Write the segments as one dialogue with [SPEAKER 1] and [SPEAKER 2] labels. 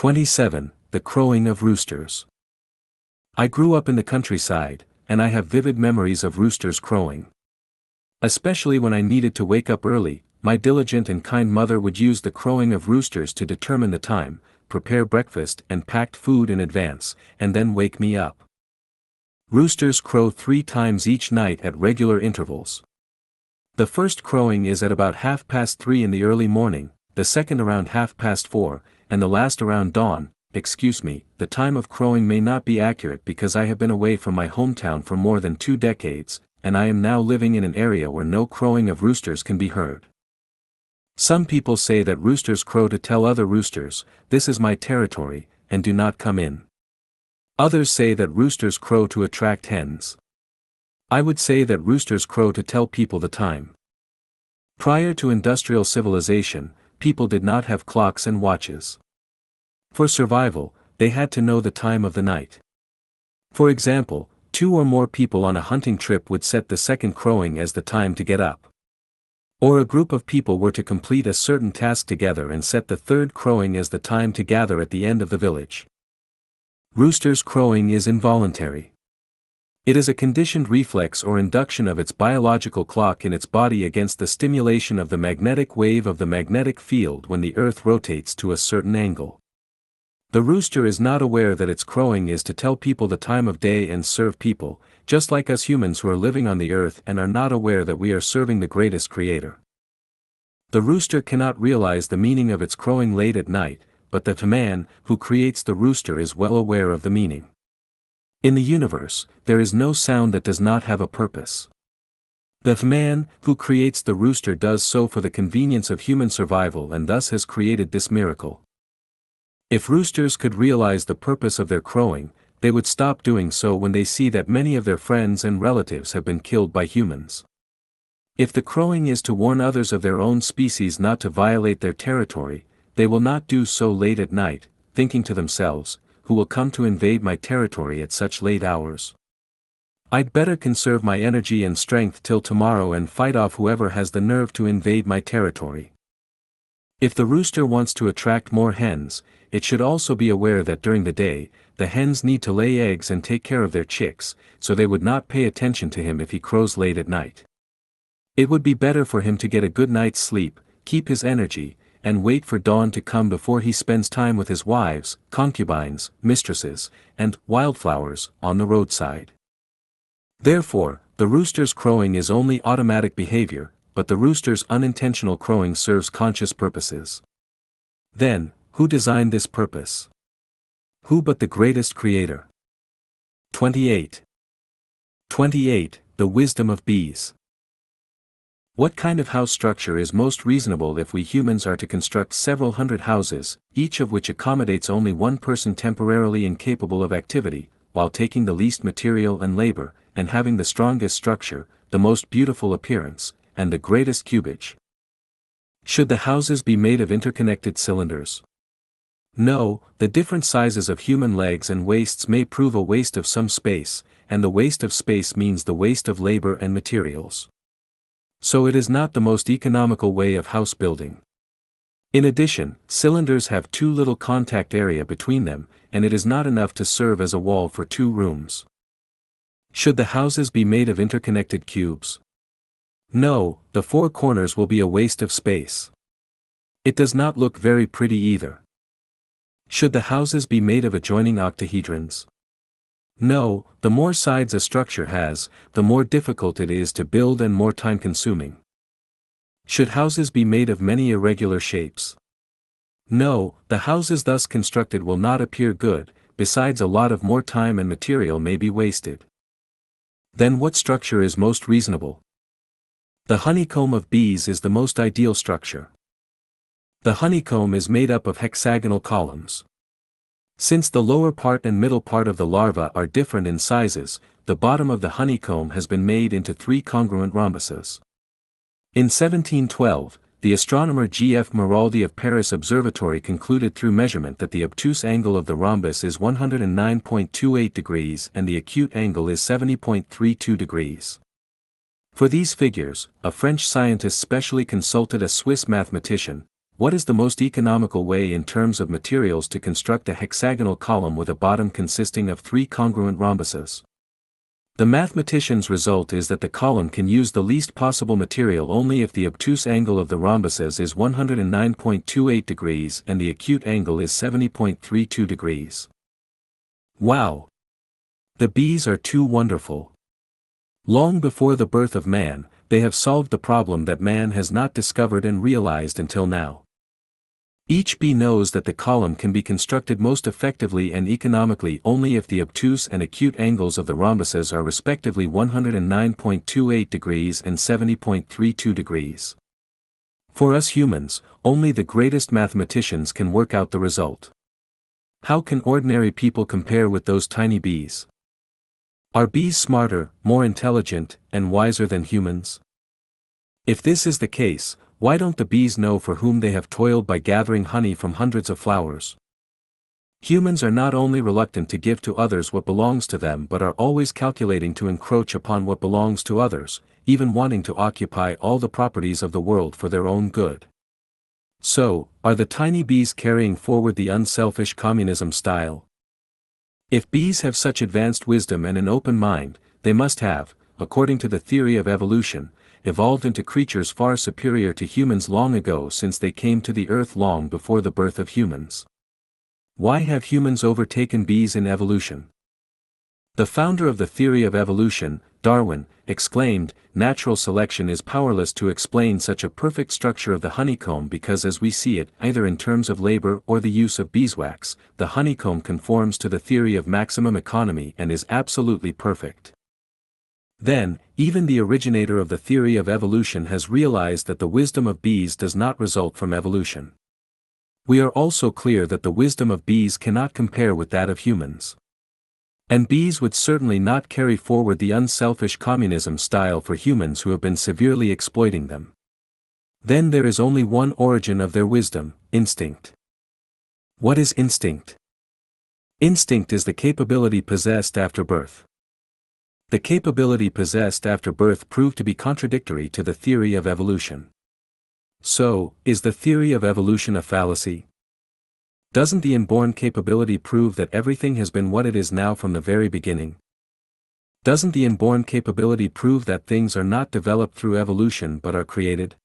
[SPEAKER 1] 27. The crowing of roosters. I grew up in the countryside, and I have vivid memories of roosters crowing. Especially when I needed to wake up early, my diligent and kind mother would use the crowing of roosters to determine the time, prepare breakfast and packed food in advance, and then wake me up. Roosters crow 3 times each night at regular intervals. The first crowing is at about 3:30 in the early morning, the second around 4:30, and the last around dawn. Excuse me, the time of crowing may not be accurate because I have been away from my hometown for more than 2 decades, and I am now living in an area where no crowing of roosters can be heard. Some people say that roosters crow to tell other roosters, "This is my territory, and do not come in." Others say that roosters crow to attract hens. I would say that roosters crow to tell people the time. Prior to industrial civilization, people did not have clocks and watches. For survival, they had to know the time of the night. For example, 2 or more people on a hunting trip would set the second crowing as the time to get up. Or a group of people were to complete a certain task together and set the third crowing as the time to gather at the end of the village. Roosters crowing is involuntary. It is a conditioned reflex or induction of its biological clock in its body against the stimulation of the magnetic wave of the magnetic field when the Earth rotates to a certain angle. The rooster is not aware that its crowing is to tell people the time of day and serve people, just like us humans who are living on the earth and are not aware that we are serving the greatest creator. The rooster cannot realize the meaning of its crowing late at night, but the man who creates the rooster is well aware of the meaning. In the universe, there is no sound that does not have a purpose. The man who creates the rooster does so for the convenience of human survival and thus has created this miracle. If roosters could realize the purpose of their crowing, they would stop doing so when they see that many of their friends and relatives have been killed by humans. If the crowing is to warn others of their own species not to violate their territory, they will not do so late at night, thinking to themselves, "Who will come to invade my territory at such late hours? I'd better conserve my energy and strength till tomorrow and fight off whoever has the nerve to invade my territory." If the rooster wants to attract more hens, it should also be aware that during the day, the hens need to lay eggs and take care of their chicks, so they would not pay attention to him if he crows late at night. It would be better for him to get a good night's sleep, keep his energy, and wait for dawn to come before he spends time with his wives, concubines, mistresses, and wildflowers on the roadside. Therefore, the rooster's crowing is only automatic behavior, but the rooster's unintentional crowing serves conscious purposes. Then, who designed this purpose? Who but the greatest creator? 28. The wisdom of bees. What kind of house structure is most reasonable if we humans are to construct several hundred houses, each of which accommodates only one person temporarily incapable of activity, while taking the least material and labor, and having the strongest structure, the most beautiful appearance, and the greatest cubage? Should the houses be made of interconnected cylinders? No, the different sizes of human legs and waists may prove a waste of some space, and the waste of space means the waste of labor and materials. So it is not the most economical way of house building. In addition, cylinders have too little contact area between them, and it is not enough to serve as a wall for 2 rooms. Should the houses be made of interconnected cubes? No, the 4 corners will be a waste of space. It does not look very pretty either. Should the houses be made of adjoining octahedrons? No, the more sides a structure has, the more difficult it is to build and more time-consuming. Should houses be made of many irregular shapes? No, the houses thus constructed will not appear good, besides a lot of more time and material may be wasted. Then what structure is most reasonable? The honeycomb of bees is the most ideal structure. The honeycomb is made up of hexagonal columns. Since the lower part and middle part of the larva are different in sizes, the bottom of the honeycomb has been made into 3 congruent rhombuses. In 1712, the astronomer G.F. Maraldi of Paris Observatory concluded through measurement that the obtuse angle of the rhombus is 109.28 degrees and the acute angle is 70.32 degrees. For these figures, a French scientist specially consulted a Swiss mathematician, what is the most economical way in terms of materials to construct a hexagonal column with a bottom consisting of 3 congruent rhombuses? The mathematician's result is that the column can use the least possible material only if the obtuse angle of the rhombuses is 109.28 degrees and the acute angle is 70.32 degrees. Wow! The bees are too wonderful. Long before the birth of man, they have solved the problem that man has not discovered and realized until now. Each bee knows that the column can be constructed most effectively and economically only if the obtuse and acute angles of the rhombuses are respectively 109.28 degrees and 70.32 degrees. For us humans, only the greatest mathematicians can work out the result. How can ordinary people compare with those tiny bees? Are bees smarter, more intelligent, and wiser than humans? If this is the case, why don't the bees know for whom they have toiled by gathering honey from hundreds of flowers? Humans are not only reluctant to give to others what belongs to them but are always calculating to encroach upon what belongs to others, even wanting to occupy all the properties of the world for their own good. So, are the tiny bees carrying forward the unselfish communism style? If bees have such advanced wisdom and an open mind, they must have, according to the theory of evolution, evolved into creatures far superior to humans long ago since they came to the earth long before the birth of humans. Why have humans overtaken bees in evolution? The founder of the theory of evolution, Darwin, exclaimed, "Natural selection is powerless to explain such a perfect structure of the honeycomb because as we see it, either in terms of labor or the use of beeswax, the honeycomb conforms to the theory of maximum economy and is absolutely perfect." Then, even the originator of the theory of evolution has realized that the wisdom of bees does not result from evolution. We are also clear that the wisdom of bees cannot compare with that of humans. And bees would certainly not carry forward the unselfish communism style for humans who have been severely exploiting them. Then there is only one origin of their wisdom: instinct. What is instinct? Instinct is the capability possessed after birth. The capability possessed after birth proved to be contradictory to the theory of evolution. So, is the theory of evolution a fallacy? Doesn't the inborn capability prove that everything has been what it is now from the very beginning? Doesn't the inborn capability prove that things are not developed through evolution but are created?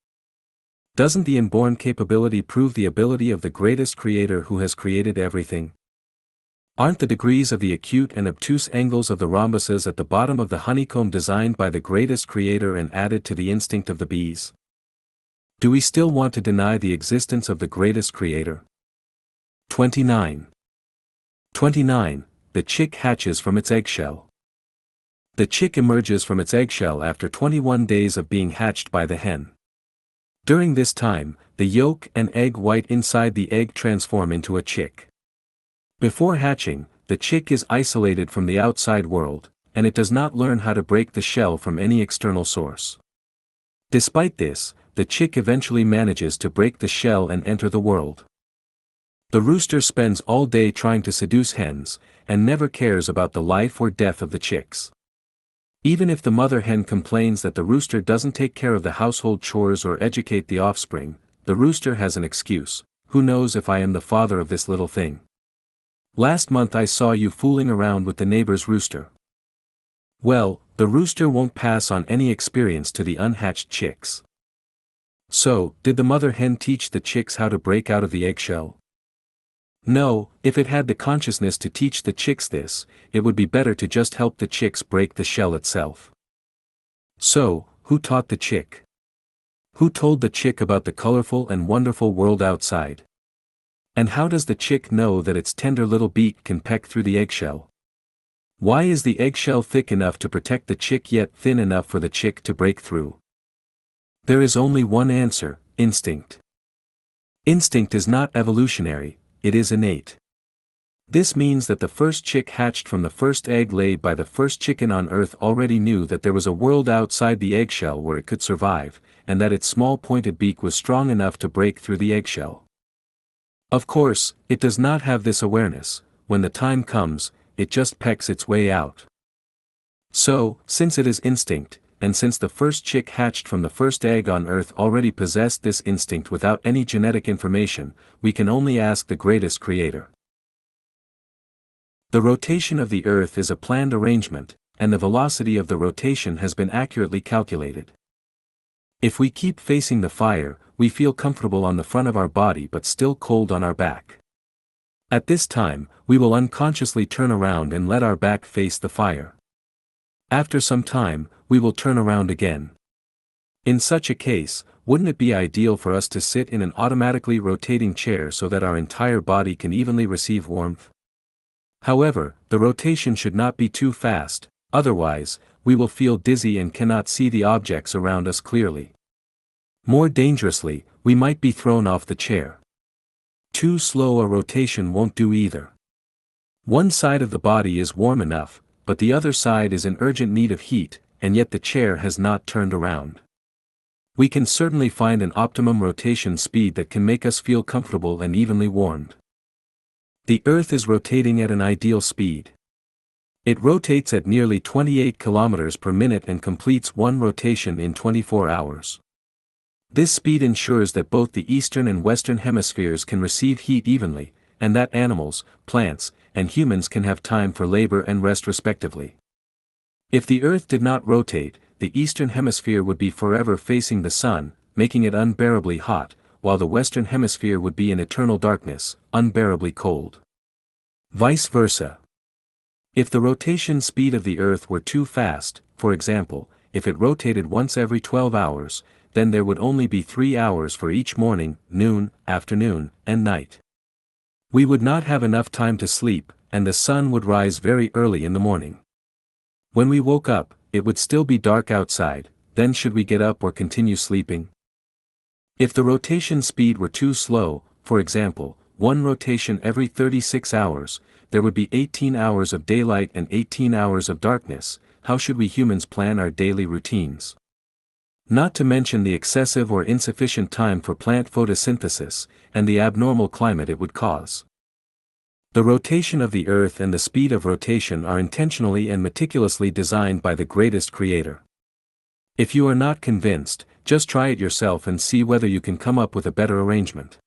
[SPEAKER 1] Doesn't the inborn capability prove the ability of the greatest creator who has created everything? Aren't the degrees of the acute and obtuse angles of the rhombuses at the bottom of the honeycomb designed by the greatest creator and added to the instinct of the bees? Do we still want to deny the existence of the greatest creator? 29. 29. The chick hatches from its eggshell. The chick emerges from its eggshell after 21 days of being hatched by the hen. During this time, the yolk and egg white inside the egg transform into a chick. Before hatching, the chick is isolated from the outside world, and it does not learn how to break the shell from any external source. Despite this, the chick eventually manages to break the shell and enter the world. The rooster spends all day trying to seduce hens, and never cares about the life or death of the chicks. Even if the mother hen complains that the rooster doesn't take care of the household chores or educate the offspring, the rooster has an excuse: "Who knows if I am the father of this little thing? Last month I saw you fooling around with the neighbor's rooster." Well, the rooster won't pass on any experience to the unhatched chicks. So, did the mother hen teach the chicks how to break out of the eggshell? No, if it had the consciousness to teach the chicks this, it would be better to just help the chicks break the shell itself. So, who taught the chick? Who told the chick about the colorful and wonderful world outside? And how does the chick know that its tender little beak can peck through the eggshell? Why is the eggshell thick enough to protect the chick yet thin enough for the chick to break through? There is only one answer: instinct. Instinct is not evolutionary, it is innate. This means that the first chick hatched from the first egg laid by the first chicken on Earth already knew that there was a world outside the eggshell where it could survive, and that its small pointed beak was strong enough to break through the eggshell. Of course, it does not have this awareness. When the time comes, it just pecks its way out. So, since it is instinct, and since the first chick hatched from the first egg on Earth already possessed this instinct without any genetic information, we can only ask the greatest creator. The rotation of the Earth is a planned arrangement, and the velocity of the rotation has been accurately calculated. If we keep facing the fire, we feel comfortable on the front of our body but still cold on our back. At this time, we will unconsciously turn around and let our back face the fire. After some time, we will turn around again. In such a case, wouldn't it be ideal for us to sit in an automatically rotating chair so that our entire body can evenly receive warmth? However, the rotation should not be too fast, otherwise, we will feel dizzy and cannot see the objects around us clearly. More dangerously, we might be thrown off the chair. Too slow a rotation won't do either. One side of the body is warm enough, but the other side is in urgent need of heat, and yet the chair has not turned around. We can certainly find an optimum rotation speed that can make us feel comfortable and evenly warmed. The Earth is rotating at an ideal speed. It rotates at nearly 28 kilometers per minute and completes one rotation in 24 hours. This speed ensures that both the eastern and western hemispheres can receive heat evenly, and that animals, plants, and humans can have time for labor and rest respectively. If the Earth did not rotate, the eastern hemisphere would be forever facing the sun, making it unbearably hot, while the western hemisphere would be in eternal darkness, unbearably cold. Vice versa. If the rotation speed of the Earth were too fast, for example, if it rotated once every 12 hours, then there would only be 3 hours for each morning, noon, afternoon, and night. We would not have enough time to sleep, and the sun would rise very early in the morning. When we woke up, it would still be dark outside, then should we get up or continue sleeping? If the rotation speed were too slow, for example, one rotation every 36 hours, there would be 18 hours of daylight and 18 hours of darkness. How should we humans plan our daily routines? Not to mention the excessive or insufficient time for plant photosynthesis, and the abnormal climate it would cause. The rotation of the Earth and the speed of rotation are intentionally and meticulously designed by the greatest creator. If you are not convinced, just try it yourself and see whether you can come up with a better arrangement.